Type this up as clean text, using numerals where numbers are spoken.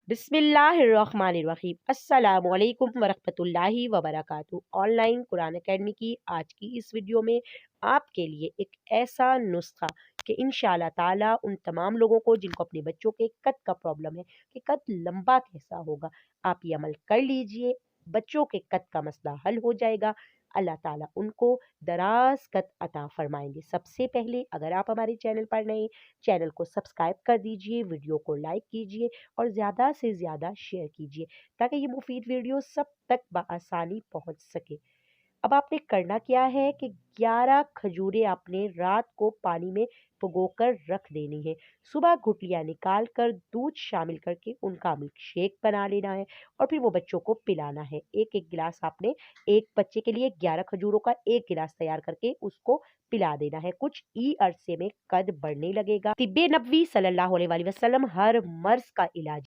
बिस्मिल्लाहिर्रहमानिर्रहीम अस्सलामुअलैकुम वरहमतुल्लाहि वबरकातुहू। ऑनलाइन कुरान अकेडमी की आज की इस वीडियो में आपके लिए एक ऐसा नुस्खा कि इंशाल्लाह ताला उन तमाम लोगों को जिनको अपने बच्चों के कद का प्रॉब्लम है कि कद लंबा कैसा होगा, आप ये अमल कर लीजिए, बच्चों के कद का मसला हल हो जाएगा। अल्लाह ताला उनको दराज कद अता फरमाएंगे। सबसे पहले अगर आप हमारे चैनल पर नए, चैनल को सब्सक्राइब कर दीजिए, वीडियो को लाइक कीजिए और ज़्यादा से ज़्यादा शेयर कीजिए ताकि ये मुफीद वीडियो सब तक बआसानी पहुंच सके। अब आपने करना क्या है कि 11 खजूरें आपने रात को पानी में भिगोकर रख देनी है। सुबह गुठलियाँ निकाल कर दूध शामिल करके उनका मिल्क शेक बना लेना है और फिर वो बच्चों को पिलाना है। एक एक गिलास आपने एक बच्चे के लिए 11 खजूरों का एक गिलास तैयार करके उसको पिला देना है। कुछ ई अरसे में कद बढ़ने लगेगा। तिब्बे नबवी सल्लल्लाहु अलैहि वसल्लम हर मर्ज का इलाज